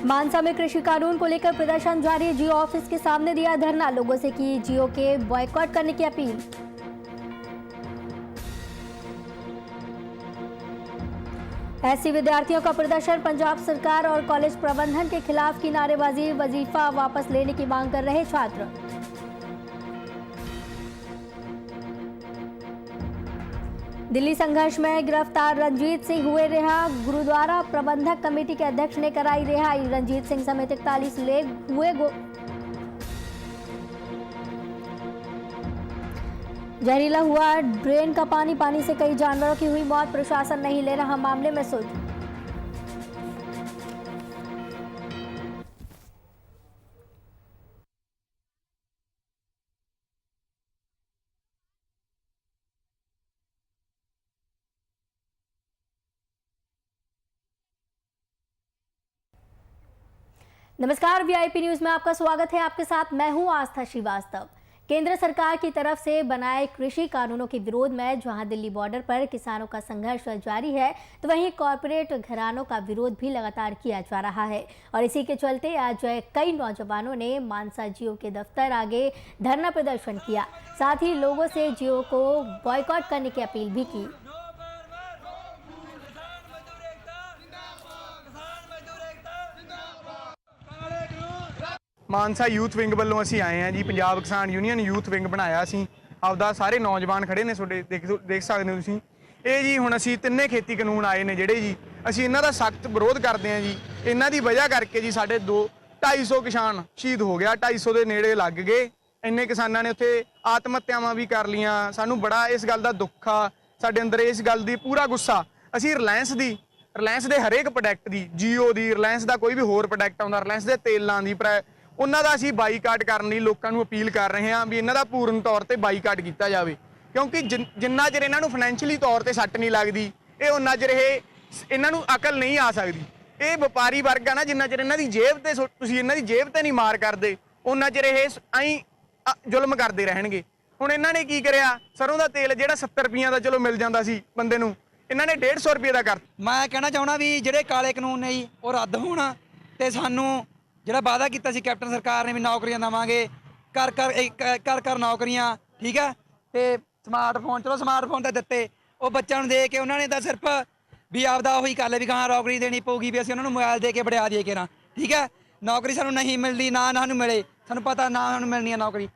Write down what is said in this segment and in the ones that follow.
मानसा में कृषि कानून को लेकर प्रदर्शन जारी। जियो ऑफिस के सामने दिया धरना, लोगों से की जियो के बॉयकॉट करने की अपील। एससी विद्यार्थियों का प्रदर्शन, पंजाब सरकार और कॉलेज प्रबंधन के खिलाफ की नारेबाजी। वजीफा वापस लेने की मांग कर रहे छात्र। दिल्ली संघर्ष में गिरफ्तार रंजीत सिंह हुए रिहा। गुरुद्वारा प्रबंधक कमेटी के अध्यक्ष ने कराई रिहाई। रंजीत सिंह समेत 41 लोग हुए जहरीला हुआ ड्रेन का पानी, पानी से कई जानवरों की हुई मौत। प्रशासन नहीं ले रहा मामले में सुध। नमस्कार, वीआईपी न्यूज में आपका स्वागत है। आपके साथ मैं हूं आस्था श्रीवास्तव। केंद्र सरकार की तरफ से बनाए कृषि कानूनों के विरोध में जहां दिल्ली बॉर्डर पर किसानों का संघर्ष जारी है, तो वहीं कॉरपोरेट घरानों का विरोध भी लगातार किया जा रहा है। और इसी के चलते आज कई नौजवानों ने मानसा जियो के दफ्तर आगे धरना प्रदर्शन किया। साथ ही लोगों से जियो को बॉयकॉट करने की अपील भी की। मानसा यूथ विंग वालों असी आए हैं जी। पंजाब किसान यूनियन यूथ विंग बनाया असी आपदा। सारे नौजवान खड़े ने, ਤੁਹਾਡੇ देख सकते हो ਤੁਸੀਂ। ਇਹ ਜੀ ਹੁਣ ਅਸੀਂ ਤਿੰਨੇ ਖੇਤੀ ਕਾਨੂੰਨ ਆਏ ਨੇ ਜਿਹੜੇ ਜੀ, ਅਸੀਂ ਇਹਨਾਂ ਦਾ ਸਖਤ ਵਿਰੋਧ ਕਰਦੇ ਹਾਂ ਜੀ। ਇਹਨਾਂ ਦੀ ਵਜ੍ਹਾ ਕਰਕੇ ਜੀ ਸਾਡੇ 250 ਕਿਸਾਨ ਸ਼ਹੀਦ ਹੋ ਗਿਆ, 250 ਦੇ ਨੇੜੇ ਲੱਗ ਗਏ। ਇੰਨੇ ਕਿਸਾਨਾਂ ਨੇ ਉੱਥੇ ਆਤਮ ਹੱਤਿਆਵਾਂ ਵੀ ਕਰ ਲੀਆਂ। ਸਾਨੂੰ ਬੜਾ ਇਸ ਗੱਲ ਦਾ ਦੁੱਖ ਆ, ਸਾਡੇ ਅੰਦਰ ਇਸ ਗੱਲ ਦੀ ਪੂਰਾ ਗੁੱਸਾ। ਅਸੀਂ ਰਿਲਾਇੰਸ ਦੇ ਹਰੇਕ ਪ੍ਰੋਡਕਟ ਦੀ, ਜੀਓ ਦੀ, ਰਿਲਾਇੰਸ ਦਾ ਕੋਈ ਵੀ ਹੋਰ ਪ੍ਰੋਡਕਟ ਆਉਂਦਾ, ਰਿਲਾਇੰਸ ਦੇ ਤੇਲਾਂ ਦੀ, ਉਹਨਾਂ ਦਾ ਅਸੀਂ ਬਾਈਕਾਟ ਕਰਨ ਲਈ ਲੋਕਾਂ ਨੂੰ ਅਪੀਲ ਕਰ ਰਹੇ ਹਾਂ ਵੀ ਇਹਨਾਂ ਦਾ ਪੂਰਨ ਤੌਰ ਤੇ ਬਾਈਕਾਟ ਕੀਤਾ ਜਾਵੇ। ਕਿਉਂਕਿ ਜਿੰਨਾ ਚਿਰ ਇਹਨਾਂ ਨੂੰ ਫਾਈਨੈਂਸ਼ੀਅਲੀ ਤੌਰ ਤੇ ਸੱਟ ਨਹੀਂ ਲੱਗਦੀ, ਇਹ ਉਹਨਾਂ ਚਿਰ ਇਹਨਾਂ ਨੂੰ ਅਕਲ ਨਹੀਂ ਆ ਸਕਦੀ। ਇਹ ਵਪਾਰੀ ਵਰਗ ਆ ਨਾ, ਜਿੰਨਾ ਚਿਰ ਇਹਨਾਂ ਦੀ ਜੇਬ ਤੇ ਤੁਸੀਂ ਇਹਨਾਂ ਦੀ ਜੇਬ ਤੇ ਨਹੀਂ ਮਾਰ ਕਰਦੇ, ਉਹਨਾਂ ਚਿਰ ਇਹ ਐਂ ਜ਼ੁਲਮ ਕਰਦੇ ਰਹਿਣਗੇ। ਹੁਣ ਇਹਨਾਂ ਨੇ ਕੀ ਕਰਿਆ, ਸਰੋਂ ਦਾ ਤੇਲ ਜਿਹੜਾ 70 ਰੁਪਈਆਂ ਦਾ ਚਲੋ ਮਿਲ ਜਾਂਦਾ ਸੀ ਬੰਦੇ ਨੂੰ, ਇਹਨਾਂ ਨੇ 150 ਰੁਪਏ ਦਾ ਕਰ। ਮੈਂ ਕਹਿਣਾ ਚਾਹੁੰਦਾ ਵੀ ਜਿਹੜੇ ਕਾਲੇ ਕਾਨੂੰਨ ਨੇ ਜੀ ਉਹ ਰੱਦ ਹੋਣ ਤੇ ਸਾਨੂੰ ਜਿਹੜਾ ਵਾਅਦਾ ਕੀਤਾ ਸੀ ਕੈਪਟਨ ਸਰਕਾਰ ਨੇ ਵੀ ਨੌਕਰੀਆਂ ਦੇਵਾਂਗੇ, ਕਰ ਨੌਕਰੀਆਂ, ਠੀਕ ਹੈ। ਤੇ ਸਮਾਰਟਫੋਨ, ਚਲੋ ਸਮਾਰਟਫੋਨ ਤਾਂ ਦਿੱਤੇ, ਉਹ ਬੱਚਿਆਂ ਨੂੰ ਦੇ ਕੇ ਉਹਨਾਂ ਨੇ ਤਾਂ ਸਿਰਫ ਵੀ ਆਪਦਾ ਉਹੀ ਕਰ ਲਿਆ ਵੀ ਕਹਾਂ ਨੌਕਰੀ ਦੇਣੀ ਪਊਗੀ, ਵੀ ਅਸੀਂ ਉਹਨਾਂ ਨੂੰ ਮੋਬਾਈਲ ਦੇ ਕੇ ਵੜਿਆ ਦਈਏ ਕਿ ਨਾ, ਠੀਕ ਹੈ। ਨੌਕਰੀ ਸਾਨੂੰ ਨਹੀਂ ਮਿਲਦੀ, ਨਾ ਸਾਨੂੰ ਮਿਲੇ, ਸਾਨੂੰ ਪਤਾ ਨਾ ਸਾਨੂੰ ਮਿਲਣੀ ਹੈ ਨੌਕਰੀ।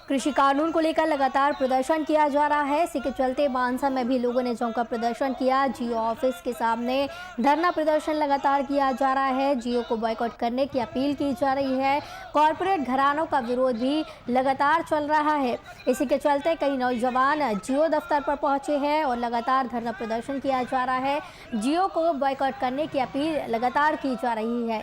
कृषि कानून को लेकर लगातार प्रदर्शन किया जा रहा है। इसी के चलते मानसा में भी लोगों ने जमकर प्रदर्शन किया। जियो ऑफिस के सामने धरना प्रदर्शन लगातार किया जा रहा है। जियो को बॉयकॉट करने की अपील की जा रही है। कॉरपोरेट घरानों का विरोध भी लगातार चल रहा है। इसी के चलते कई नौजवान जियो दफ्तर पर पहुंचे हैं और लगातार धरना प्रदर्शन किया जा रहा है। जियो को बॉयकॉट करने की अपील लगातार की जा रही है।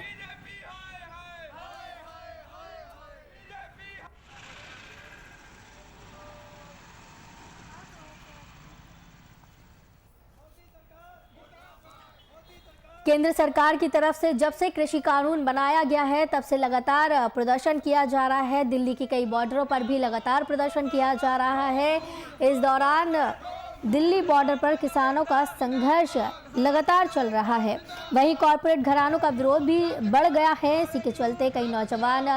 केंद्र सरकार की तरफ से जब से कृषि कानून बनाया गया है, तब से लगातार प्रदर्शन किया जा रहा है। दिल्ली की कई बॉर्डरों पर भी लगातार प्रदर्शन किया जा रहा है। इस दौरान दिल्ली बॉर्डर पर किसानों का संघर्ष लगातार चल रहा है। वहीं कॉरपोरेट घरानों का विरोध भी बढ़ गया है। इसी के चलते कई नौजवान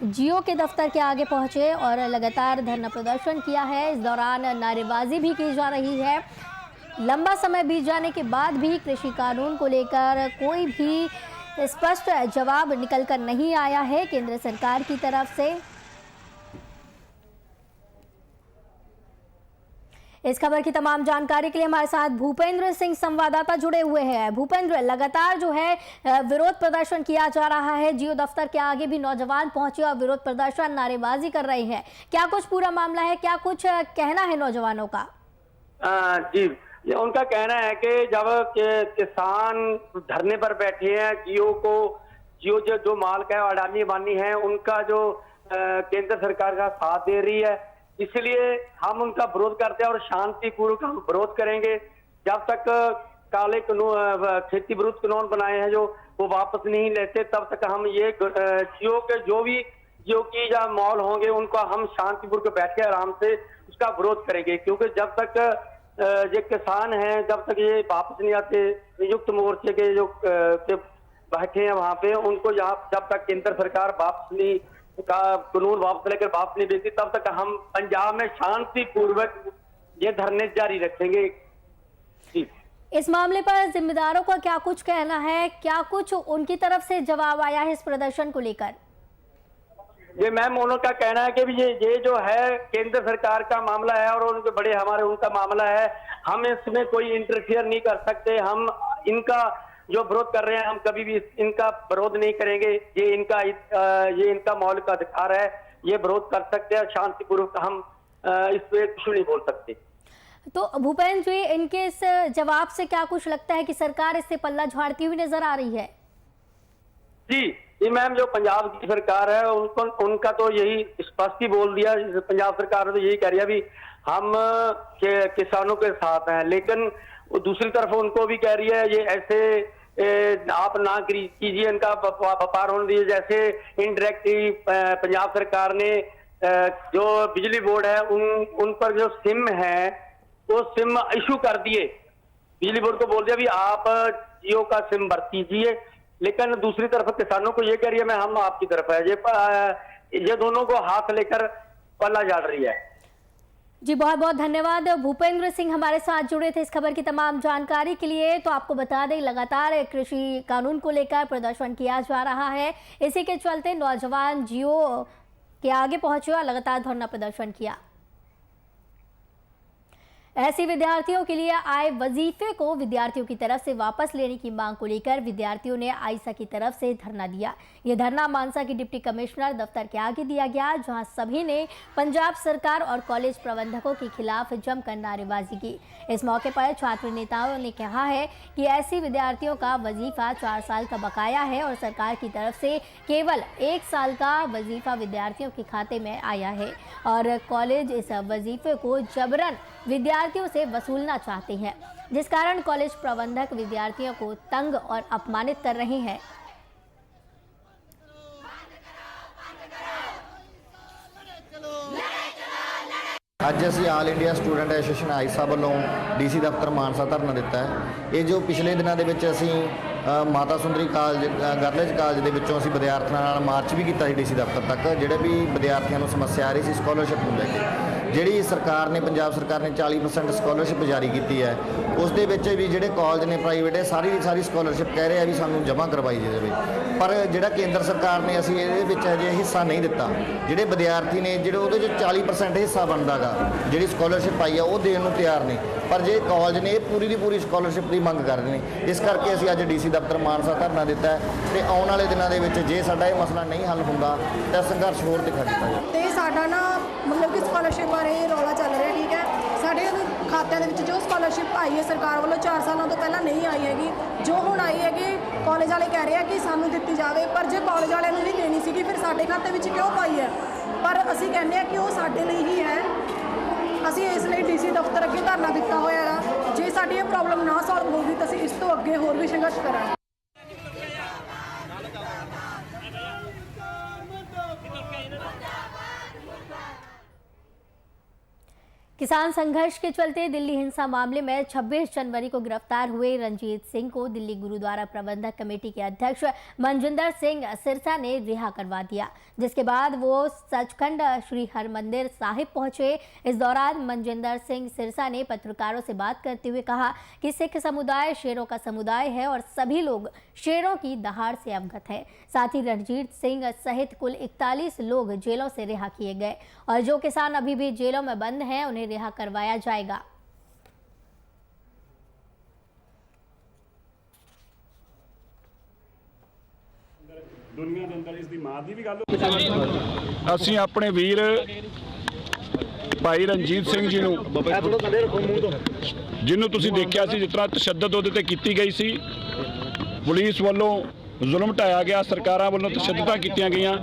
जियो के दफ्तर के आगे पहुंचे और लगातार धरना प्रदर्शन किया है। इस दौरान नारेबाजी भी की जा रही है। लंबा समय बीत जाने के बाद भी कृषि कानून को लेकर कोई भी स्पष्ट जवाब निकलकर नहीं आया है केंद्र सरकार की तरफ से। इस खबर की तमाम जानकारी के लिए हमारे साथ भूपेंद्र सिंह संवाददाता जुड़े हुए हैं। भूपेंद्र, लगातार जो है विरोध प्रदर्शन किया जा रहा है। जियो दफ्तर के आगे भी नौजवान पहुंचे और विरोध प्रदर्शन, नारेबाजी कर रहे हैं। क्या कुछ पूरा मामला है, क्या कुछ कहना है नौजवानों का? जी, ये उनका कहना है कि जब किसान धरने पर बैठे हैं, जियो जो मालिक है, अडानी अंबानी है, उनका जो केंद्र सरकार का साथ दे रही है, इसलिए हम उनका विरोध करते हैं और शांतिपूर्वक हम विरोध करेंगे जब तक काले कानून, खेती विरुद्ध कानून बनाए हैं जो वो वापस नहीं लेते तब तक हम ये जियो के जो भी जियो की या मॉल होंगे उनको हम शांतिपूर्वक बैठ के आराम से उसका विरोध करेंगे, क्योंकि जब तक ये किसान हैं जब तक ये वापस नहीं आते, संयुक्त मोर्चे के जो के बैठे हैं वहां पे, उनको यहाँ जब तक केंद्र सरकार वापस नहीं का कानून वापस लेकर वापस नहीं भेजती तब तक हम पंजाब में शांतिपूर्वक ये धरने जारी रखेंगे। जी। इस मामले पर जिम्मेदारों का क्या कुछ कहना है, क्या कुछ उनकी तरफ से जवाब आया है इस प्रदर्शन को लेकर? ये मैम उनका कहना है कि ये जो है केंद्र सरकार का मामला है और उनके बड़े हमारे उनका मामला है, हम इसमें कोई इंटरफियर नहीं कर सकते। हम इनका जो विरोध कर रहे हैं हम कभी भी इनका विरोध नहीं करेंगे। ये इनका मौलिक अधिकार है, ये विरोध कर सकते हैं शांतिपूर्वक, हम इस पे कुछ नहीं बोल सकते। तो भूपेंद्र जी, इनके इस जवाब से क्या कुछ लगता है कि सरकार इससे पल्ला झाड़ती हुई नजर आ रही है? जी जी मैम, जो पंजाब की सरकार है उनका तो यही स्पष्ट ही बोल दिया, पंजाब सरकार ने तो यही कह रही है भी हम किसानों के साथ हैं, लेकिन वो दूसरी तरफ उनको भी कह रही है ये ऐसे आप ना कीजिए, इनका व्यापार होने दीजिए। जैसे इनडायरेक्टली पंजाब सरकार ने जो बिजली बोर्ड है उन पर जो सिम है वो सिम इशू कर दिए, बिजली बोर्ड को बोल दिया भी आप जियो का सिम बरतीजिए, लेकिन दूसरी तरफ किसानों को ये कह रही है मैं हम आपकी तरफ है। ये दोनों को हाथ लेकर पल्ला झाड़ रही है। जी बहुत बहुत धन्यवाद भूपेंद्र सिंह हमारे साथ जुड़े थे इस खबर की तमाम जानकारी के लिए। तो आपको बता दें लगातार कृषि कानून को लेकर प्रदर्शन किया जा रहा है, इसी के चलते नौजवान जियो के आगे पहुंचे और लगातार धरना प्रदर्शन किया। ऐसे विद्यार्थियों के लिए आए वजीफे को विद्यार्थियों की तरफ से वापस लेने की मांग को लेकर विद्यार्थियों ने आईसा की तरफ से धरना दिया। यह धरना मानसा की डिप्टी कमिश्नर दफ्तर के आगे दिया गया, जहां सभी ने पंजाब सरकार और कॉलेज प्रबंधकों के खिलाफ जमकर नारेबाजी की। इस मौके पर छात्र नेताओं ने कहा है कि ऐसे विद्यार्थियों का वजीफा 4 साल का बकाया है और सरकार की तरफ से केवल 1 साल का वजीफा विद्यार्थियों के खाते में आया है और कॉलेज इस वजीफे को जबरन विद्यार्थियों से वसूलना चाहते हैं, जिस कारण कॉलेज प्रबंधक विद्यार्थियों को तंग और अपमानित कर रहे हैं। ਅੱਜ ਅਸੀਂ ਆਲ ਇੰਡੀਆ ਸਟੂਡੈਂਟ ਐਸੋਸੀਏਸ਼ਨ ਆਈਸਾ ਵੱਲੋਂ ਡੀਸੀ ਦਫ਼ਤਰ ਮਾਨਸਾ ਧਰਨਾ ਦਿੱਤਾ ਹੈ। ਇਹ ਜੋ ਪਿਛਲੇ ਦਿਨਾਂ ਦੇ ਵਿੱਚ ਅਸੀਂ Mata Sundari college girls college ਦੇ ਵਿੱਚੋਂ ਅਸੀਂ ਵਿਦਿਆਰਥੀਆਂ ਨਾਲ ਮਾਰਚ ਵੀ ਕੀਤਾ ਸੀ ਡੀਸੀ ਦਫ਼ਤਰ ਤੱਕ, ਜਿਹੜੇ ਵੀ ਵਿਦਿਆਰਥੀਆਂ ਨੂੰ ਸਮੱਸਿਆ ਆ ਰਹੀ ਸੀ ਸਕਾਲਰਸ਼ਿਪ ਨੂੰ ਲੈ ਕੇ। ਜਿਹੜੀ ਸਰਕਾਰ ਨੇ ਪੰਜਾਬ ਸਰਕਾਰ ਨੇ 40% ਸਕਾਲਰਸ਼ਿਪ ਜਾਰੀ ਕੀਤੀ ਹੈ, ਉਸ ਦੇ ਵਿੱਚ ਵੀ ਜਿਹੜੇ ਕਾਲਜ ਨੇ ਪ੍ਰਾਈਵੇਟ ਹੈ ਸਾਰੀ ਸਕਾਲਰਸ਼ਿਪ ਕਹਿ ਰਹੇ ਆ ਵੀ ਸਾਨੂੰ ਜਮ੍ਹਾਂ ਕਰਵਾਈ ਜਾਵੇ, ਪਰ ਜਿਹੜਾ ਕੇਂਦਰ ਸਰਕਾਰ ਨੇ ਅਸੀਂ ਇਹਦੇ ਵਿੱਚ ਅਜੇ ਹਿੱਸਾ ਨਹੀਂ ਦਿੱਤਾ। ਜਿਹੜੇ ਵਿਦਿਆਰਥੀ ਨੇ ਜਿਹੜੇ ਉਹਦੇ 'ਚ 40% ਹਿੱਸਾ ਬਣਦਾ ਗਾ, ਜਿਹੜੀ ਸਕਾਲਰਸ਼ਿਪ ਆਈ ਆ ਉਹ ਦੇਣ ਨੂੰ ਤਿਆਰ ਨੇ, ਪਰ ਜੇ ਕਾਲਜ ਨੇ ਇਹ ਪੂਰੀ ਦੀ ਪੂਰੀ ਸਕਾਲਰਸ਼ਿਪ ਦੀ ਮੰਗ ਕਰ ਰਹੇ ਨੇ। ਇਸ ਕਰਕੇ ਅਸੀਂ ਅੱਜ ਡੀਸੀ ਦਫ਼ਤਰ ਮਾਨਸਾ ਧਰਨਾ ਦਿੱਤਾ ਹੈ ਤੇ ਆਉਣ ਵਾਲੇ ਦਿਨਾਂ ਦੇ ਵਿੱਚ ਜੇ ਸਾਡਾ ਇਹ ਮਸਲਾ ਨਹੀਂ ਹੱਲ ਹੁੰਦਾ ਤਾਂ ਸੰਘਰਸ਼ ਹੋਰ ਤਿੱਖਾ ਕੀਤਾ ਜਾਵੇ। ਤੇ ਸਾਡਾ ਨਾ ਮਤਲਬ ਕਿ ਸਕਾਲਰਸ਼ਿਪ ਬਾਰੇ ਰੌਲਾ ਚੱਲ ਰਿਹਾ, ਠੀਕ ਹੈ। ਸਾਡੇ ਖਾਤਿਆਂ ਦੇ ਵਿੱਚ ਜੋ ਸਕਾਲਰਸ਼ਿਪ ਆਈ ਹੈ ਸਰਕਾਰ ਵੱਲੋਂ 4 ਸਾਲਾਂ ਤੋਂ ਪਹਿਲਾਂ ਨਹੀਂ ਆਈ ਹੈਗੀ, ਜੋ ਹੁਣ ਆਈ ਹੈਗੀ ਕਾਲਜ ਵਾਲੇ ਕਹਿ ਰਹੇ ਆ ਕਿ ਸਾਨੂੰ ਦਿੱਤੀ ਜਾਵੇ, ਪਰ ਜੇ ਕਾਲਜ ਵਾਲਿਆਂ ਨੂੰ ਨਹੀਂ ਦੇਣੀ ਸੀਗੀ ਫਿਰ ਸਾਡੇ ਖਾਤੇ ਵਿੱਚ ਕਿਉਂ ਪਾਈ ਹੈ? ਪਰ ਅਸੀਂ ਕਹਿੰਦੇ ਆ ਕਿ ਉਹ ਸਾਡੇ ਲਈ ਹੀ ਹੈ। ਅਸੀਂ ਇਸ ਲਈ ਡੀਸੀ ਦਫ਼ਤਰ ਅੱਗੇ ਧਰਨਾ ਦਿੱਤਾ ਹੋਇਆ ਹੈਗਾ। ਜੇ ਸਾਡੀ ਇਹ ਪ੍ਰੋਬਲਮ ਨਾ ਸੋਲਵ ਹੋਊਗੀ ਤਾਂ ਅਸੀਂ ਇਸ ਤੋਂ ਅੱਗੇ ਹੋਰ ਵੀ ਸੰਘਰਸ਼ ਕਰਾਂਗੇ। किसान संघर्ष के चलते दिल्ली हिंसा मामले में 26 जनवरी को गिरफ्तार हुए रंजीत सिंह को दिल्ली गुरुद्वारा प्रबंधक कमेटी के अध्यक्ष मनजिंदर सिंह सिरसा ने रिहा करवा दिया, जिसके बाद वो सचखंड श्री हरमंदिर साहिब पहुंचे। इस दौरान मनजिंदर सिंह सिरसा ने पत्रकारों से बात करते हुए कहा कि सिख समुदाय शेरों का समुदाय है और सभी लोग शेरों की दहाड़ से अवगत है। साथ ही रणजीत सिंह सहित कुल 41 लोग जेलों से रिहा किए गए और जो किसान अभी भी जेलों में बंद हैं उन्हें रिहा करवाया जाएगा। ਦੁਨੀਆ ਦੇ ਅੰਦਰ ਇਸ ਦੀ ਮਾਂ ਦੀ ਵੀ ਗੱਲ ਅਸੀਂ ਆਪਣੇ ਵੀਰ ਭਾਈ ਰਣਜੀਤ ਸਿੰਘ ਜੀ ਨੂੰ ਜਿਹਨੂੰ ਤੁਸੀਂ ਦੇਖਿਆ ਸੀ ਜਿਸ ਤਰ੍ਹਾਂ ਤਸ਼ੱਦਦ ਉਹਦੇ ਤੇ ਕੀਤੀ ਗਈ ਸੀ, ਪੁਲਿਸ ਵੱਲੋਂ ਜ਼ੁਲਮ ਢਾਇਆ ਗਿਆ, ਸਰਕਾਰਾਂ ਵੱਲੋਂ ਤਸ਼ੱਦਦਾਂ ਕੀਤੀਆਂ ਗਈਆਂ।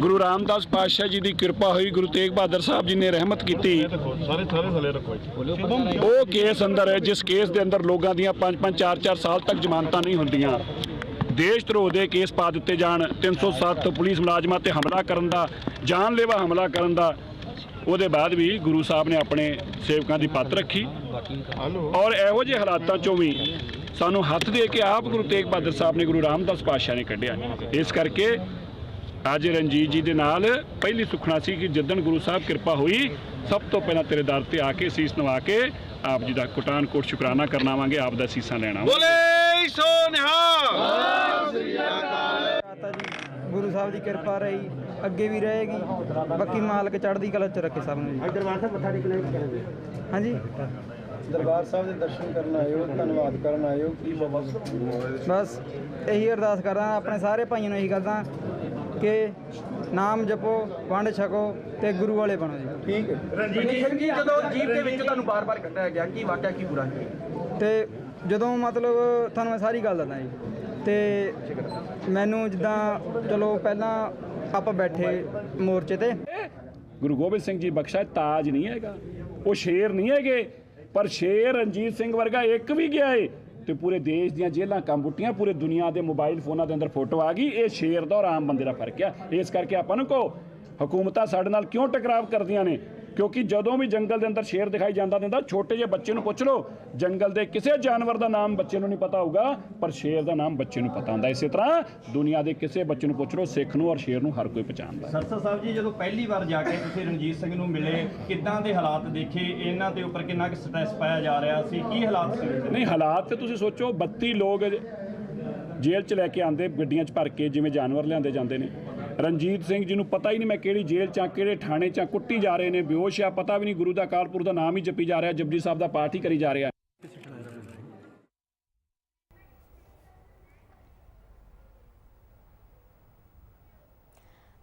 ਗੁਰੂ ਰਾਮਦਾਸ ਪਾਤਸ਼ਾਹ ਜੀ ਦੀ ਕਿਰਪਾ ਹੋਈ, ਗੁਰੂ ਤੇਗ ਬਹਾਦਰ ਸਾਹਿਬ ਜੀ ਨੇ ਰਹਿਮਤ ਕੀਤੀ। ਉਹ ਕੇਸ ਅੰਦਰ ਹੈ ਜਿਸ ਕੇਸ ਦੇ ਅੰਦਰ ਲੋਕਾਂ ਦੀਆਂ 5-5 4-4 ਸਾਲ ਤੱਕ ਜ਼ਮਾਨਤਾਂ ਨਹੀਂ ਹੁੰਦੀਆਂ, ਦੇਸ਼ ਧਰੋਹ ਦੇ ਕੇਸ ਪਾ ਦਿੱਤੇ ਜਾਣ, 307 ਪੁਲਿਸ ਮੁਲਾਜ਼ਮਾਂ ਤੇ ਹਮਲਾ ਕਰਨ ਦਾ, ਜਾਨਲੇਵਾ ਹਮਲਾ ਕਰਨ ਦਾ, ਉਹਦੇ ਬਾਅਦ ਵੀ ਗੁਰੂ ਸਾਹਿਬ ਨੇ ਆਪਣੇ ਸੇਵਕਾਂ ਦੀ ਪੱਤ ਰੱਖੀ। ਔਰ ਇਹੋ ਜਿਹੇ ਹਾਲਾਤਾਂ ਚੋਂ ਵੀ ਸਾਨੂੰ ਹੱਥ ਦੇ ਕੇ ਆਪ ਗੁਰੂ ਤੇਗ ਬਹਾਦਰ ਸਾਹਿਬ ਨੇ, ਗੁਰੂ ਰਾਮਦਾਸ ਪਾਤਸ਼ਾਹ ਨੇ ਕੱਢਿਆ। ਇਸ ਕਰਕੇ ਅੱਜ ਰਣਜੀਤ ਜੀ ਦੇ ਨਾਲ ਪਹਿਲੀ ਸੁਖਣਾ ਸੀ ਕਿ ਜਿੱਦਣ ਗੁਰੂ ਸਾਹਿਬ ਕਿਰਪਾ ਹੋਈ, ਸਭ ਤੋਂ ਪਹਿਲਾਂ ਤੇਰੇ ਦਰ ਤੇ ਆ ਕੇ ਸੀਸ ਨਵਾ ਕੇ ਆਪ ਜੀ ਦਾ ਕੋਟਾਨ ਕੋਟ ਸ਼ੁਕਰਾਨਾ ਕਰਨਾ ਆਵਾਂਗੇ, ਆਪ ਦਾ ਸੀਸਾਂ ਲੈਣਾ। ਬੋਲੇ ਸੋ ਨਿਹਾਲ। ਗੁਰੂ ਸਾਹਿਬ ਦੀ ਕਿਰਪਾ ਰਹੀ, ਅੱਗੇ ਵੀ ਰਹੇਗੀ, ਬਾਕੀ ਮਾਲਕ ਚੜ੍ਹਦੀ ਕਲਾ ਚ ਰੱਖੇ ਸਭ ਨੂੰ। ਦਰਬਾਰ ਸਾਹਿਬ ਮੱਥਾ ਟੇਕਣ ਆਏ ਹਾਂਜੀ, ਦਰਬਾਰ ਸਾਹਿਬ ਦੇ ਦਰਸ਼ਨ ਕਰਨ ਆਏ ਹੋ, ਧੰਨਵਾਦ ਕਰਨ ਆਏ ਹੋ, ਕੀ ਬਾਬਾ? ਬਸ ਇਹੀ ਅਰਦਾਸ ਕਰਦਾ ਆਪਣੇ ਸਾਰੇ ਭਾਈਆਂ ਨੂੰ, ਇਹੀ ਕਰਦਾ ਕਿ ਨਾਮ ਜਪੋ, ਵੰਡ ਛਕੋ ਤੇ ਗੁਰੂ ਵਾਲੇ ਬਣੋ ਜੀ। ਠੀਕ ਹੈ। ਰਣਜੀਤ ਸਿੰਘ ਜੀ, ਜਦੋਂ ਜੀਪ ਦੇ ਵਿੱਚ ਤੁਹਾਨੂੰ ਬਾਰ-ਬਾਰ ਕੱਢਿਆ ਗਿਆ, ਕੀ ਵਾਕਿਆ ਕੀ ਬੁਰਾ ਸੀ? ਤੇ ਜਦੋਂ ਮਤਲਬ ਤੁਹਾਨੂੰ ਮੈਂ ਸਾਰੀ ਗੱਲ ਦੱਸਦਾ ਜੀ, ਤੇ ਮੈਨੂੰ ਜਿੱਦਾਂ ਚਲੋ ਪਹਿਲਾਂ ਆਪਾਂ ਬੈਠੇ ਮੋਰਚੇ ਤੇ, ਗੁਰੂ ਗੋਬਿੰਦ ਸਿੰਘ ਜੀ ਬਖਸ਼ਾ ਤਾਜ ਨਹੀਂ ਹੈਗਾ, ਉਹ ਸ਼ੇਰ ਨਹੀਂ ਹੈਗੇ, ਪਰ ਸ਼ੇਰ ਰਣਜੀਤ ਸਿੰਘ ਵਰਗਾ ਇੱਕ ਵੀ ਗਿਆ ਏ ਤੇ ਪੂਰੇ ਦੇਸ਼ ਦੀਆਂ ਜੇਲ੍ਹਾਂ ਕੰਬੁੱਟੀਆਂ, ਪੂਰੇ ਦੁਨੀਆ ਦੇ ਮੋਬਾਈਲ ਫੋਨਾਂ ਦੇ ਅੰਦਰ ਫੋਟੋ ਆ ਗਈ। ਇਹ ਸ਼ੇਰ ਦਾ ਔਰ ਆਮ ਬੰਦੇ ਦਾ ਫਰਕ ਆ। ਇਸ ਕਰਕੇ ਆਪਾਂ ਨੂੰ ਕਹੋ ਹਕੂਮਤਾਂ ਸਾਡੇ ਨਾਲ ਕਿਉਂ ਟਕਰਾਵ ਕਰਦੀਆਂ ਨੇ, ਕਿਉਂਕਿ ਜਦੋਂ ਵੀ ਜੰਗਲ ਦੇ ਅੰਦਰ ਸ਼ੇਰ ਦਿਖਾਈ ਜਾਂਦਾ ਦਿੰਦਾ, ਛੋਟੇ ਜਿਹੇ ਬੱਚੇ ਨੂੰ ਪੁੱਛ ਲਓ, ਜੰਗਲ ਦੇ ਕਿਸੇ ਜਾਨਵਰ ਦਾ ਨਾਮ ਬੱਚੇ ਨੂੰ ਨਹੀਂ ਪਤਾ ਹੋਊਗਾ, ਪਰ ਸ਼ੇਰ ਦਾ ਨਾਮ ਬੱਚੇ ਨੂੰ ਪਤਾ ਹੁੰਦਾ। ਇਸੇ ਤਰ੍ਹਾਂ ਦੁਨੀਆ ਦੇ ਕਿਸੇ ਬੱਚੇ ਨੂੰ ਪੁੱਛ ਲਓ, ਸਿੱਖ ਨੂੰ ਔਰ ਸ਼ੇਰ ਨੂੰ ਹਰ ਕੋਈ ਪਛਾਣਦਾ। ਸਰਸਾ ਸਾਹਿਬ ਜੀ, ਜਦੋਂ ਪਹਿਲੀ ਵਾਰ ਜਾ ਕੇ ਤੁਸੀਂ ਰਣਜੀਤ ਸਿੰਘ ਨੂੰ ਮਿਲੇ, ਕਿੱਦਾਂ ਦੇ ਹਾਲਾਤ ਦੇਖੇ, ਇਹਨਾਂ ਦੇ ਉੱਪਰ ਕਿੰਨਾ ਕੁ ਸਟ੍ਰੈਸ ਪਾਇਆ ਜਾ ਰਿਹਾ ਸੀ, ਕੀ ਹਾਲਾਤ ਸੀ? ਨਹੀਂ, ਹਾਲਾਤ ਤੇ ਤੁਸੀਂ ਸੋਚੋ, 32 ਲੋਕ ਜੇਲ੍ਹ 'ਚ ਲੈ ਕੇ ਆਉਂਦੇ ਗੱਡੀਆਂ 'ਚ ਭਰ ਕੇ, ਜਿਵੇਂ ਜਾਨਵਰ ਲਿਆਂਦੇ ਜਾਂਦੇ ਨੇ। ਰਣਜੀਤ ਸਿੰਘ ਜੀ ਨੂੰ ਪਤਾ ਹੀ ਨਹੀਂ ਮੈਂ ਕਿਹੜੀ ਜੇਲ੍ਹ 'ਚ, ਕਿਹੜੇ ਥਾਣੇ 'ਚ ਕੁੱਟੀ ਜਾ ਰਹੇ ਨੇ, ਬੇਹੋਸ਼ ਆ, ਪਤਾ ਵੀ ਨਹੀਂ, ਗੁਰੂ ਦਾ ਅਕਾਲਪੁਰ ਦਾ ਨਾਮ ਹੀ ਜਪੀ ਜਾ ਰਿਹਾ, ਜਪਜੀ ਸਾਹਿਬ ਦਾ ਪਾਠ ਹੀ ਕਰੀ ਜਾ ਰਿਹਾ।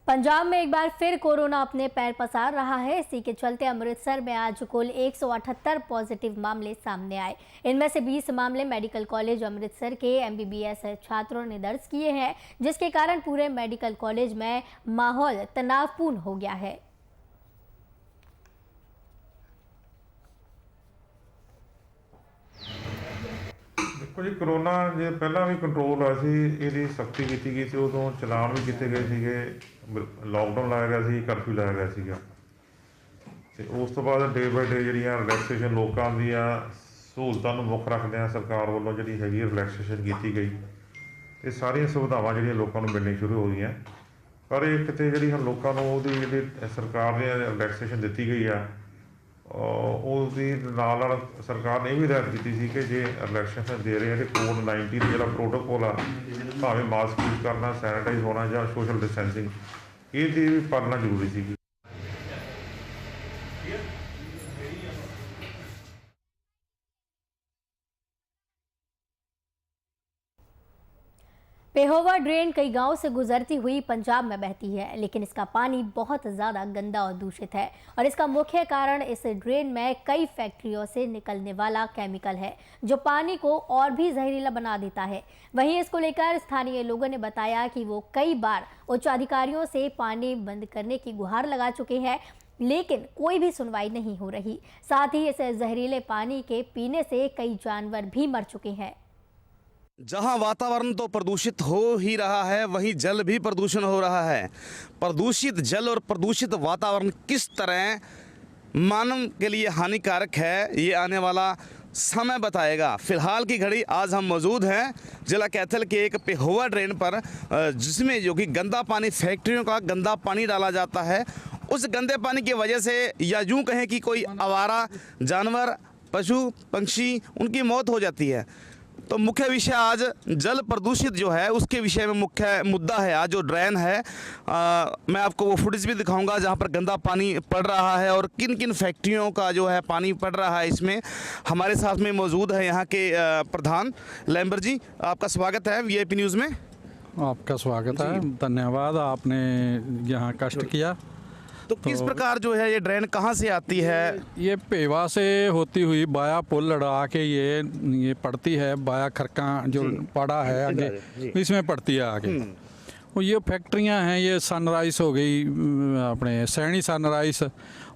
पंजाब में एक बार फिर कोरोना अपने पैर पसार रहा है। इसी के चलते अमृतसर में आज कुल 178 पॉजिटिव मामले सामने आए। इनमें से 20 मामले मेडिकल कॉलेज अमृतसर के MBBS छात्रों ने दर्ज किए हैं, जिसके कारण पूरे मेडिकल कॉलेज में माहौल तनावपूर्ण हो गया है। देखो जी, कोरोना जो पहला भी कंट्रोल हुआ सी, ਇਹਦੀ ਸਖਤੀ ਕੀਤੀ ਗਈ ਸੀ, ਉਦੋਂ ਚਲਾਨ ਵੀ ਕੀਤੇ ਗਏ ਸੀਗੇ, ਲਾਕਡਾਊਨ ਲਾਇਆ ਗਿਆ ਸੀ, ਕਰਫਿਊ ਲਾਇਆ ਗਿਆ ਸੀਗਾ, ਤੇ ਉਸ ਤੋਂ ਬਾਅਦ ਡੇ ਬਾਏ ਡੇ ਜਿਹੜੀਆਂ ਰਿਲੈਕਸੇਸ਼ਨ ਲੋਕਾਂ ਦੀਆਂ ਸਹੂਲਤਾਂ ਨੂੰ ਮੁੱਖ ਰੱਖਦਿਆਂ ਸਰਕਾਰ ਵੱਲੋਂ ਜਿਹੜੀ ਹੈਗੀ ਰਿਲੈਕਸੇਸ਼ਨ ਕੀਤੀ ਗਈ, ਤੇ ਸਾਰੀਆਂ ਸੁਵਿਧਾਵਾਂ ਜਿਹੜੀਆਂ ਲੋਕਾਂ ਨੂੰ ਮਿਲਣੀ ਸ਼ੁਰੂ ਹੋ ਗਈਆਂ। ਪਰ ਇਹ ਕਿਤੇ ਜਿਹੜੀ ਹੁਣ ਲੋਕਾਂ ਨੂੰ ਉਹਦੀ ਜਿਹੜੀ ਸਰਕਾਰ ਨੇ ਰਿਲੈਕਸੇਸ਼ਨ ਦਿੱਤੀ ਗਈ ਆ, ਉਹਦੀ ਨਾਲ ਨਾਲ ਸਰਕਾਰ ਨੇ ਇਹ ਵੀ ਹਦਾਇਤ ਕੀਤੀ ਸੀ ਕਿ ਜੇ ਰਿਲੈਕਸੇਸ਼ਨ ਦੇ ਰਹੇ ਆ ਤੇ ਕੋਵਿਡ-19 ਦਾ ਜਿਹੜਾ ਪ੍ਰੋਟੋਕੋਲ ਆ, ਭਾਵੇਂ ਮਾਸਕ ਯੂਜ਼ ਕਰਨਾ, ਸੈਨੀਟਾਈਜ਼ ਹੋਣਾ ਜਾਂ ਸੋਸ਼ਲ ਡਿਸਟੈਂਸਿੰਗ, ਇਹਦੀ ਵੀ ਪਾਲਣਾ ਜ਼ਰੂਰੀ ਸੀਗੀ। पेहोवा ड्रेन कई गांवों से गुजरती हुई पंजाब में बहती है, लेकिन इसका पानी बहुत ज़्यादा गंदा और दूषित है और इसका मुख्य कारण इस ड्रेन में कई फैक्ट्रियों से निकलने वाला केमिकल है, जो पानी को और भी जहरीला बना देता है। वहीं इसको लेकर स्थानीय लोगों ने बताया कि वो कई बार उच्च अधिकारियों से पानी बंद करने की गुहार लगा चुके हैं, लेकिन कोई भी सुनवाई नहीं हो रही। साथ ही इस जहरीले पानी के पीने से कई जानवर भी मर चुके हैं। जहां वातावरण तो प्रदूषित हो ही रहा है, वहीं जल भी प्रदूषण हो रहा है। प्रदूषित जल और प्रदूषित वातावरण किस तरह मानव के लिए हानिकारक है, ये आने वाला समय बताएगा। फिलहाल की घड़ी आज हम मौजूद हैं जिला कैथल के एक पेहोवा ड्रेन पर, जिसमें जो कि गंदा पानी, फैक्ट्रियों का गंदा पानी डाला जाता है। उस गंदे पानी की वजह से, या यूँ कहें कि कोई आवारा जानवर, पशु पक्षी, उनकी मौत हो जाती है। तो मुख्य विषय आज जल प्रदूषित जो है उसके विषय में मुख्य मुद्दा है। आज जो ड्रेन है, मैं आपको वो फुटेज भी दिखाऊंगा जहां पर गंदा पानी पड़ रहा है और किन किन फैक्ट्रियों का जो है पानी पड़ रहा है। इसमें हमारे साथ में मौजूद है यहाँ के प्रधान लैम्बर जी, आपका स्वागत है VIP न्यूज़ में। आपका स्वागत है, धन्यवाद, आपने यहाँ कष्ट किया। तो किस प्रकार जो है ये ड्रेन कहाँ से आती है? ये पेवा से होती हुई बाया पुल लड़ा के ये पड़ती है, बाया खरका जो पड़ा है आगे, इसमें पड़ती है आगे। वो ये फैक्ट्रियां हैं, ये सनराइज हो गई अपने सैनी सनराइज,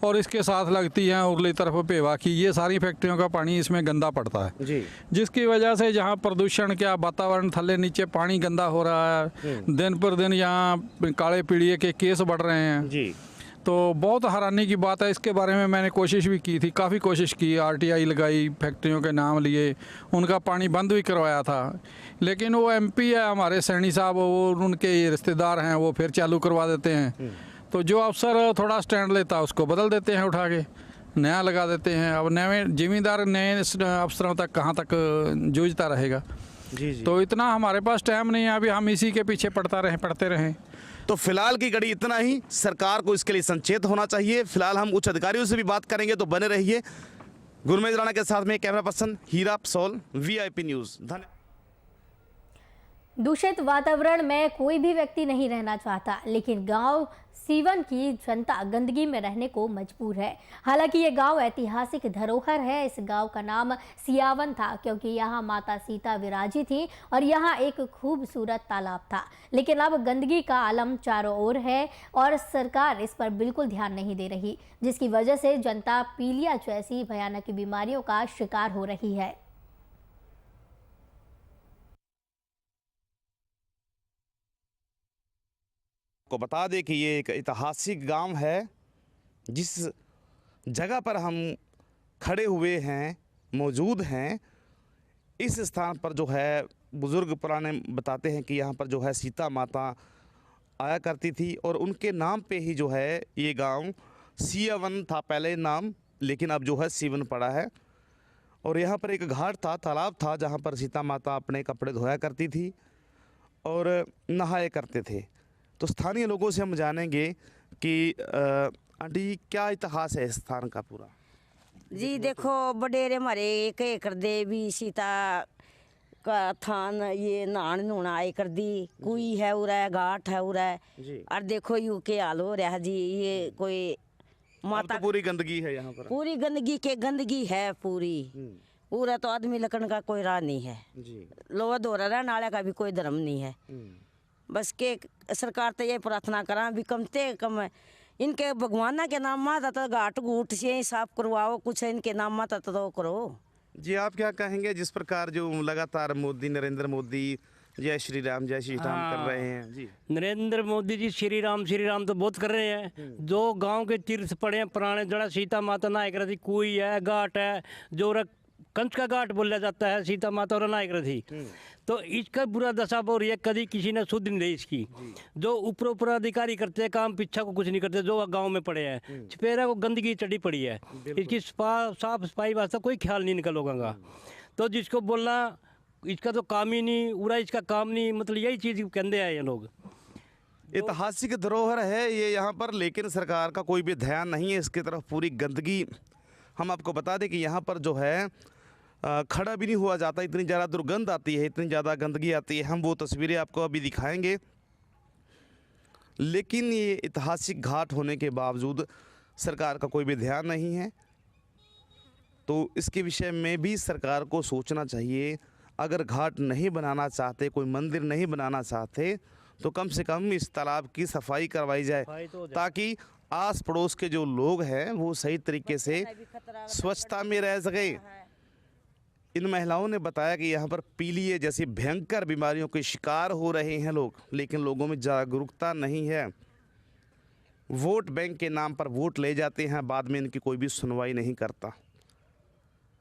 और इसके साथ लगती हैं उरली तरफ पेवा की, ये सारी फैक्ट्रियों का पानी इसमें गंदा पड़ता है जी। जिसकी वजह से जहाँ प्रदूषण क्या वातावरण थल्ले नीचे पानी गंदा हो रहा है, दिन पर दिन यहाँ काले पीड़िए के केस बढ़ रहे हैं जी। तो बहुत हैरानी की बात है। इसके बारे में मैंने कोशिश भी की थी, काफ़ी कोशिश की, आरटीआई लगाई, फैक्ट्रियों के नाम लिए, उनका पानी बंद भी करवाया था, लेकिन वो एमपी है हमारे सैनी साहब, वो उनके रिश्तेदार हैं, वो फिर चालू करवा देते हैं। तो जो अफसर थोड़ा स्टैंड लेता है उसको बदल देते हैं, उठा के नया लगा देते हैं। अब नए जिम्मेदार नए अफसरों तक कहाँ तक जूझता रहेगा। जी जी। तो इतना हमारे पास टाइम नहीं है अभी हम इसी के पीछे पड़ते रहें। तो फिलहाल की घड़ी इतना ही, सरकार को इसके लिए संचेत होना चाहिए। फिलहाल हम उच्च अधिकारियों से भी बात करेंगे, तो बने रहिए। गुरमेज राणा के साथ में कैमरा पर्सन हीरा पसौल, VIP न्यूज़। धन्यवाद। दूषित वातावरण में कोई भी व्यक्ति नहीं रहना चाहता, लेकिन गांव सीवन की जनता गंदगी में रहने को मजबूर है। हालांकि ये गांव ऐतिहासिक धरोहर है। इस गांव का नाम सियावन था क्योंकि यहाँ माता सीता विराजी थी और यहाँ एक खूबसूरत तालाब था। लेकिन अब गंदगी का आलम चारों ओर है और सरकार इस पर बिल्कुल ध्यान नहीं दे रही, जिसकी वजह से जनता पीलिया जैसी भयानक बीमारियों का शिकार हो रही है। को बता दें कि ये एक ऐतिहासिक गांव है। जिस जगह पर हम खड़े हुए हैं, मौजूद हैं, इस स्थान पर जो है बुज़ुर्ग पुराने बताते हैं कि यहाँ पर जो है सीता माता आया करती थी और उनके नाम पे ही जो है ये गांव सियावन था पहले नाम, लेकिन अब जो है सीवन पड़ा है। और यहाँ पर एक घाट था, तालाब था, जहाँ पर सीता माता अपने कपड़े धोया करती थी और नहाया करते थे। तो स्थानीय लोगों से हम जानेंगे कि आंटी क्या इतिहास है इस स्थान का पूरा। जी देखो, बडेरे हमारे 1 एकड़ दे भी सीता का थान, ये नहान नूना आए कर दी, कुई है उरा, घाट है उरा, और देखो यू के हाल हो रहा है जी। ये कोई माता तो पूरी गंदगी है यहाँ पर, पूरी गंदगी है पूरी। पूरा तो आदमी लकड़ का कोई राह नहीं है जी। लोहा दोहरा रहने वाले का भी कोई धर्म नहीं है। बस के सरकार तो ये प्रार्थना करा भी कम से कम इनके भगवान के नाम माता तो घाट घूट से साफ करवाओ, कुछ इनके नाम माता तो करो। जी आप क्या कहेंगे जिस प्रकार जो लगातार मोदी, नरेंद्र मोदी जय श्री राम कर रहे हैं जी। नरेंद्र मोदी जी श्री राम तो बहुत कर रहे हैं। जो गांव के तीर्थ पड़े हैं पुराने, जड़ा सीता माता नायक रही, कुई है, घाट है, जो कंच का घाट बोला जाता है, सीता माता और नायक रही, तो इसका बुरा दशा हो रही है। कभी किसी ने सुध नहीं दी इसकी। जो ऊपर अधिकारी करते हैं काम, पीछा को कुछ नहीं करते। जो गांव में पड़े हैं छपेरा को गंदगी चढ़ी पड़ी है, इसकी साफ सफाई वास्ते कोई ख्याल नहीं निकल होगा। तो जिसको बोलना इसका तो काम ही नहीं, उरा इसका काम नहीं, मतलब यही चीज़ कहते हैं ये लोग। ऐतिहासिक धरोहर है ये यहाँ पर, लेकिन सरकार का कोई भी ध्यान नहीं है इसकी तरफ। पूरी गंदगी, हम आपको बता दें कि यहाँ पर जो है खड़ा भी नहीं हुआ जाता, इतनी ज़्यादा दुर्गंध आती है, इतनी ज़्यादा गंदगी आती है। हम वो तस्वीरें आपको अभी दिखाएंगे। लेकिन ये ऐतिहासिक घाट होने के बावजूद सरकार का कोई भी ध्यान नहीं है। तो इसके विषय में भी सरकार को सोचना चाहिए। अगर घाट नहीं बनाना चाहते, कोई मंदिर नहीं बनाना चाहते, तो कम से कम इस तालाब की सफाई करवाई जाए, ताकि आस पड़ोस के जो लोग हैं वो सही तरीके से स्वच्छता में रह सकें। इन महिलाओं ने बताया कि यहाँ पर पीलिया जैसी भयंकर बीमारियों के शिकार हो रहे हैं लोग, लेकिन लोगों में जागरूकता नहीं है। वोट बैंक के नाम पर वोट ले जाते हैं, बाद में इनकी कोई भी सुनवाई नहीं करता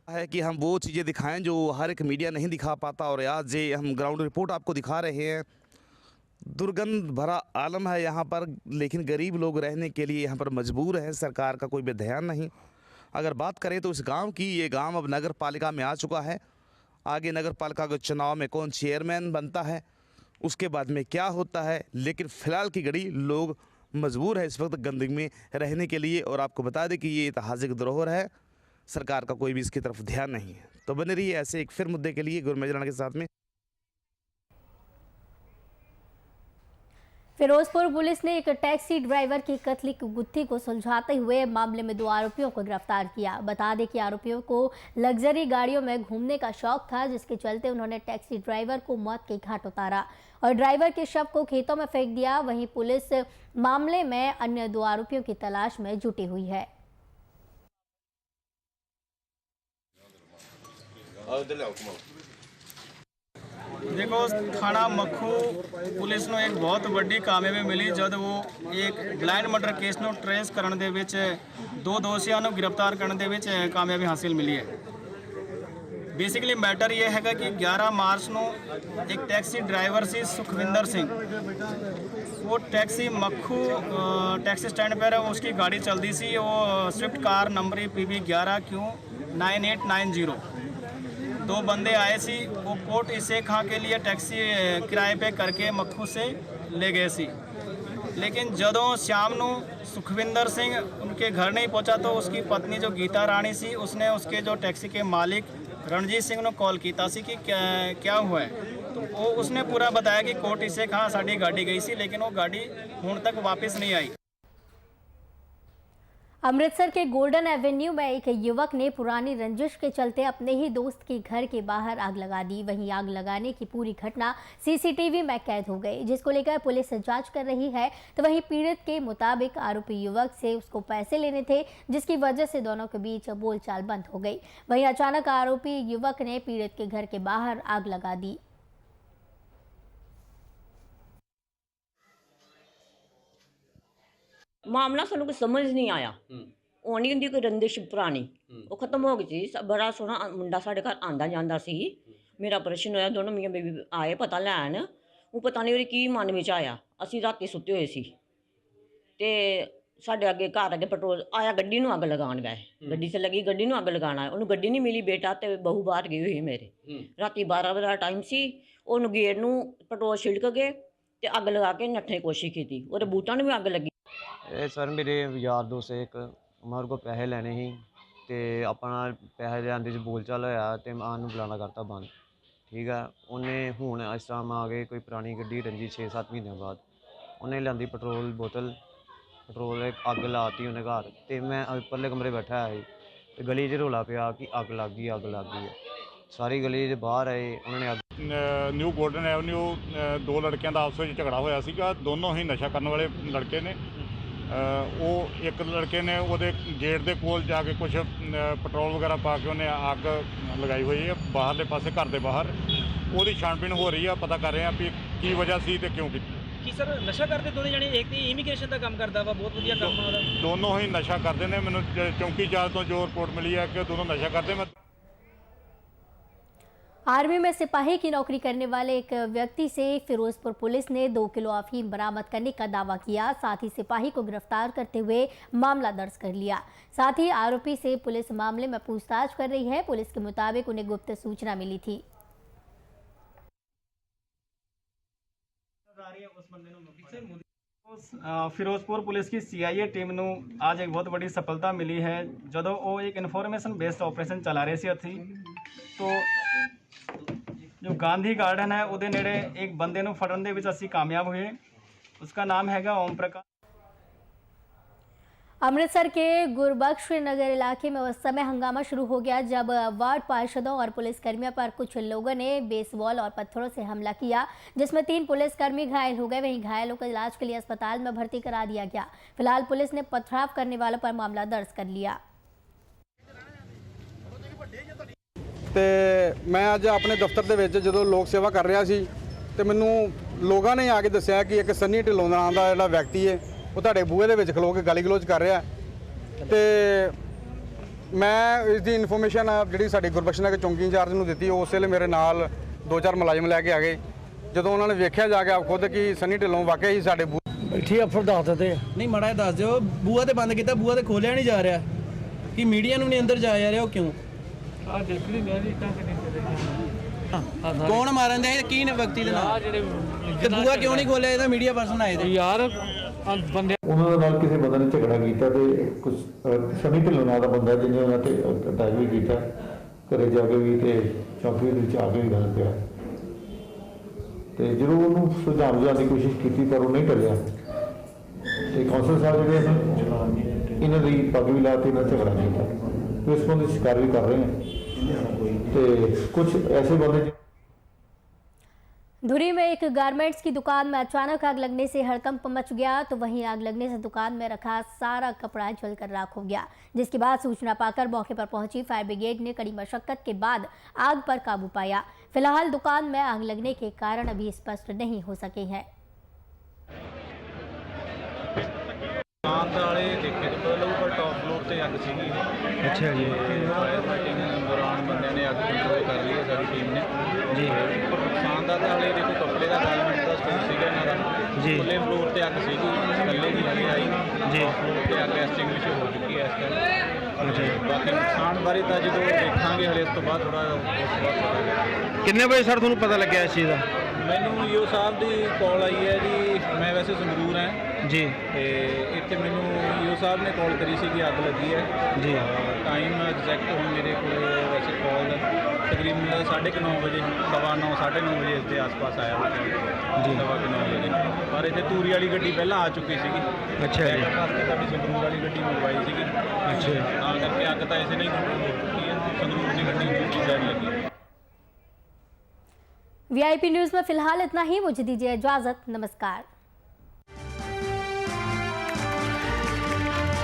है कि हम वो चीज़ें दिखाएं जो हर एक मीडिया नहीं दिखा पाता। और आज ये हम ग्राउंड रिपोर्ट आपको दिखा रहे हैं। दुर्गंध भरा आलम है यहाँ पर, लेकिन गरीब लोग रहने के लिए यहाँ पर मजबूर हैं। सरकार का कोई भी ध्यान नहीं। अगर बात करें तो इस गांव की, ये गांव अब नगर पालिका में आ चुका है। आगे नगर पालिका के चुनाव में कौन चेयरमैन बनता है, उसके बाद में क्या होता है, लेकिन फ़िलहाल की घड़ी लोग मजबूर है इस वक्त गंदगी में रहने के लिए। और आपको बता दें कि ये ऐतिहासिक धरोहर है, सरकार का कोई भी इसकी तरफ ध्यान नहीं है। तो बने रहिए ऐसे एक फिर मुद्दे के लिए गुरमेज राणा के साथ में। फिरोजपुर पुलिस ने एक टैक्सी ड्राइवर की कत्ल की गुत्थी को सुलझाते हुए मामले में 2 आरोपियों को गिरफ्तार किया। बता दें कि आरोपियों को लग्जरी गाड़ियों में घूमने का शौक था, जिसके चलते उन्होंने टैक्सी ड्राइवर को मौत के घाट उतारा और ड्राइवर के शव को खेतों में फेंक दिया। वहीं पुलिस मामले में अन्य 2 आरोपियों की तलाश में जुटी हुई है। देखो, थाना मक्खू ਪੁਲਿਸ ਨੂੰ ਇੱਕ ਬਹੁਤ ਵੱਡੀ ਕਾਮਯਾਬੀ ਮਿਲੀ ਜਦ ਉਹ ਇੱਕ ਬਲਾਈਂਡ ਮਰਡਰ ਕੇਸ ਨੂੰ ਟ੍ਰੇਸ ਕਰਨ ਦੇ ਵਿੱਚ 2 ਦੋਸ਼ੀਆਂ ਨੂੰ ਗ੍ਰਿਫਤਾਰ ਕਰਨ ਦੇ ਵਿੱਚ ਕਾਮਯਾਬੀ ਹਾਸਿਲ ਮਿਲੀ ਹੈ। ਬੇਸਿਕਲੀ ਮੈਟਰ ਇਹ ਹੈਗਾ ਕਿ 11 ਮਾਰਚ ਨੂੰ ਇੱਕ ਟੈਕਸੀ ਡਰਾਈਵਰ ਸੀ ਸੁਖਵਿੰਦਰ ਸਿੰਘ, वो टैक्सी मक्खू टैक्सी स्टैंड पर उसकी गाड़ी चलती सी, वो Swift car number PB 11Q9890। 2 बंदे आए सी, वो कोट इसे खां के लिए टैक्सी किराए पे करके मक्खू से ले गए सी। लेकिन जदों शाम ਨੂੰ सुखविंदर सिंह उनके घर नहीं पहुंचा तो उसकी पत्नी जो गीता रानी सी, उसने उसके जो टैक्सी के मालिक रणजीत सिंह ने कॉल किया सी कि क्या हुआ है। तो वो उसने पूरा बताया कि कोट इसे कहाँ साड़ी गाड़ी गई सी, लेकिन वो गाड़ी हुण तक वापस नहीं आई। अमृतसर के गोल्डन एवेन्यू में एक युवक ने पुरानी रंजिश के चलते अपने ही दोस्त के घर के बाहर आग लगा दी। वहीं आग लगाने की पूरी घटना CCTV में कैद हो गई, जिसको लेकर पुलिस जांच कर रही है। तो वहीं पीड़ित के मुताबिक आरोपी युवक से उसको पैसे लेने थे, जिसकी वजह से दोनों के बीच बोलचाल बंद हो गई। वहीं अचानक आरोपी युवक ने पीड़ित के घर के बाहर आग लगा दी। मामला सानू कुछ समझ नहीं आया। होनी उनकी कोई रंजिश पुरानी, वो खत्म हो गई थी। बड़ा सोहना मुंडा साढ़े घर आंदा जांदा सी। मेरा ऑपरेशन होया, दोनों मियाँ बेबी आए पता लैन। वो पता नहीं की मन में आया। असी राती सुते हुए सी ते साढ़े अगे घर अगे पेट्रोल आया, गड्डी नूं अग लगान गए। गड्डी से लगी, गड्डी नूं अग लगाना है, उन्होंने गड्डी नहीं मिली। बेटा ते बहू बाहर गई हुई मेरे। राती 12 बजे का टाइम सी। उन्होंने गेट नूं पेट्रोल छिड़क के ते अग लगा के नट्ठने की कोशिश की। और बूटां नूं भी अग लगी। सर मेरे यार दोस्त एक मैं को पैसे लेने ही ते अपना पैसे लेने च बोलचाल होया ते मैं उन्होंने बुलाना करता बंद। ठीक है, उन्हें हुण इस टाइम आ गए कोई पुरानी गड्डी रंजी 6-7 महीनों बाद उन्हें लियांदी पेट्रोल बोतल, पेट्रोल अग लाती उन्हें घर। तो मैं परले कमरे बैठा है तो गली च रौला पिया कि अग लग गई, अग लग गई है। सारी गली च बाहर आए, उन्होंने अग न्यू गोल्डन एवेन्यू 2 लड़कियों का आपस में झगड़ा होया सीगा। दोनों ही नशा करने वाले लड़के ने। वो एक लड़के ने वो गेट के कोल जाके कुछ पेट्रोल वगैरह पा के उन्हें अग लगाई हुई है बाहरले पासे, घर के बाहर। वो छानबीन हो रही है, पता कर रहे हैं भी की वजह सी ते क्यों की। सर नशा करते दोनों जने, एक तो इमीग्रेशन का काम करता वा, बहुत वधिया काम है। दोनों ही नशा करते हैं। मैंने चौंकी चार तो जो रिपोर्ट मिली है कि दोनों नशा करते हैं। आर्मी में सिपाही की नौकरी करने वाले एक व्यक्ति से फिरोजपुर पुलिस ने 2 किलो अफीम बरामद करने का दावा किया। साथ ही सिपाही को गिरफ्तार करते हुए मामला दर्ज कर लिया। साथ ही आरोपी से पुलिस मामले में पूछताछ कर रही है। पुलिस के मुताबिक उन्हें गुप्त सूचना मिली थी। फिरोजपुर पुलिस की CIA टीम ਨੂੰ आज एक बहुत बड़ी सफलता मिली है। ਜਦੋਂ ਉਹ एक इन्फॉर्मेशन बेस्ड ऑपरेशन चला रहे सी तो जो गांधी गार्डन है ਉਹਦੇ ਨੇੜੇ एक बंदे ਨੂੰ ਫੜਨ ਦੇ ਵਿੱਚ ਅਸੀਂ ਕਾਮਯਾਬ ਹੋਏ। उसका नाम हैगा ओम प्रकाश। अमृतसर के गुरबख्श नगर इलाके में उस समय हंगामा शुरू हो गया जब वार्ड पार्षदों और पुलिसकर्मियों पर कुछ लोगों ने बेसबॉल और पत्थरों से हमला किया, जिसमें 3 पुलिसकर्मी घायल हो गए। वहीं घायलों को इलाज के लिए अस्पताल में भर्ती करा दिया गया। फिलहाल पुलिस ने पथराव करने वालों पर मामला दर्ज कर लिया। ਤੇ ਮੈਂ ਅੱਜ ਆਪਣੇ ਦਫ਼ਤਰ ਦੇ ਵਿੱਚ ਜਦੋਂ ਲੋਕ ਸੇਵਾ ਕਰ ਰਿਹਾ ਸੀ ਤੇ ਮੈਨੂੰ ਲੋਕਾਂ ਨੇ ਆ ਕੇ ਦੱਸਿਆ ਕਿ ਇੱਕ ਸੰਨੀ ਢਿੱਲੋਂ ਨਾਮ ਦਾ ਜਿਹੜਾ ਵਿਅਕਤੀ ਹੈ ਉਹ ਤੁਹਾਡੇ ਬੂਹੇ ਦੇ ਵਿੱਚ ਖਲੋ ਕੇ ਗਾਲੀ ਗਲੋਚ ਕਰ ਰਿਹਾ। ਤੇ ਮੈਂ ਇਸ ਦੀ ਇਨਫੋਰਮੇਸ਼ਨ ਜਿਹੜੀ ਸਾਡੀ ਗੁਰਬਖਸ਼ ਨਗਰ ਚੌਂਕੀ ਇੰਚਾਰਜ ਨੂੰ ਦਿੱਤੀ। ਉਸ ਵੇਲੇ ਮੇਰੇ ਨਾਲ 2-4 ਮੁਲਾਜ਼ਮ ਲੈ ਕੇ ਆ ਗਏ। ਜਦੋਂ ਉਹਨਾਂ ਨੇ ਵੇਖਿਆ ਜਾ ਕੇ ਆਪ ਖੁਦ ਕਿ ਸੰਨੀ ਢਿੱਲੋਂ ਵਾਕਿਆ ਹੀ ਸਾਡੇ ਬੈਠੀ ਅਫਰ ਦੱਸ ਦਿੰਦੇ ਨਹੀਂ, ਮਾੜਾ ਜਿਹਾ ਦੱਸ ਦਿਓ। ਬੂਹਾ ਤੇ ਬੰਦ ਕੀਤਾ, ਬੂਹਾ ਤੇ ਖੋਲਿਆ ਨਹੀਂ ਜਾ ਰਿਹਾ ਕਿ ਮੀਡੀਆ ਨੂੰ ਨਹੀਂ ਅੰਦਰ ਜਾਇਆ ਰਿਹਾ, ਉਹ ਕਿਉਂ? ਕੌਣ ਮਾਰਨ ਦੇ ਕੀ ਨੇ ਵਿਅਕਤੀ ਦੇ ਨਾਲ ਤੇ ਬੂਹਾ ਕਿਉਂ ਨਹੀਂ ਖੋਲਿਆ? ਇਹਦਾ ਮੀਡੀਆ ਪਰਸਨ ਆਏ ਤੇ ਯਾਰ ਬੰਦੇ ਉਹਨਾਂ ਦੇ ਨਾਲ ਕਿਸੇ ਬੰਦੇ ਨੇ ਝਗੜਾ ਕੀਤਾ ਤੇ ਕੁਝ ਸਨੀ ਢਿੱਲੋਂ ਨਾਂ ਦਾ ਬੰਦਾ ਜਿਹਨੇ ਉਹਨਾਂ ਤੇ ਅਟੈਕ ਵੀ ਕੀਤਾ, ਘਰੇ ਜਾ ਕੇ ਵੀ ਤੇ ਚੌਕੀ ਦੇ ਵਿੱਚ ਆ ਕੇ ਵੀ ਗੱਲ ਪਿਆ। ਤੇ ਜਦੋਂ ਉਹਨੂੰ ਸੁਝਾਉਣ ਦੀ ਕੋਸ਼ਿਸ਼ ਕੀਤੀ ਪਰ ਉਹ ਨਹੀਂ ਟਲਿਆ ਤੇ ਕੌਂਸਲ ਸਾਹਿਬ ਜਿਹੜੇ ਨੇ ਇਹਨਾਂ ਦੀ ਪੱਗ ਵੀ ਲਾ ਕੇ ਇਹਨਾਂ ਝਗੜਾ ਕੀਤਾ। ਇਸ ਬੰਦੇ ਸ਼ਿਕਾਰ ਵੀ ਕਰ ਰਹੇ हैं ਤੇ ਕੁਝ ਐਸੇ ਬੰਦੇ धुरी में एक गारमेंट्स की दुकान में अचानक आग लगने से हड़कंप मच गया, तो वहीं आग लगने से दुकान में रखा सारा कपड़ा जलकर राख हो गया, जिसके बाद सूचना पाकर मौके पर पहुंची फायर ब्रिगेड ने कड़ी मशक्कत के बाद आग पर काबू पाया। फिलहाल दुकान में आग लगने के कारण अभी स्पष्ट नहीं हो सके हैं। देखे तो पता लगू पर टॉप फ्लोर से अग सी। अच्छा जी, फायर फाइटिंग दौरान बंदे ने अग कंट्रोल कर ली है सारी टीम ने जी। पर नुकसान का तो हाले देखो कपड़े का गारमेंट का स्टोर सीगा इन्हां दा जी। खुले फ्लोर से अग सी, थल्ले की हले आई जी। फ्लोर से अग एक्सटिंग्विश हो चुकी है इस टाइम जी। बाकी नुकसान बारे तो जो देखांगे हले इस तो बाद थोड़ा। किन्ने बजे सर तुहानूं पता लग्या इस चीज़ का? मैनू ईओ साहब की कॉल आई है जी। मैं वैसे संगरूर है जी, तो इतने मैनू ईओ साहब ने कॉल करी सी कि अग लगी है जी। टाइम एग्जैक्ट हम मेरे को वैसे कॉल तकरीबन 9:30 बजे, 9:15 9:30 बजे इसके आस पास आया जी। 9:15 बजे पर इतने तूरी वाली गड्डी पहला आ चुकी सी। अच्छा जी, साडी संगरूर वाली गड्डी मंगवाई सी। अच्छा, करके अग तो ऐसे नहीं कंट्रोल हो चुकी है। संगरूर की गड्डी दूसरी साइड लगी। VIP न्यूज़ में फिलहाल इतना ही। मुझे दीजिए इजाजत। नमस्कार।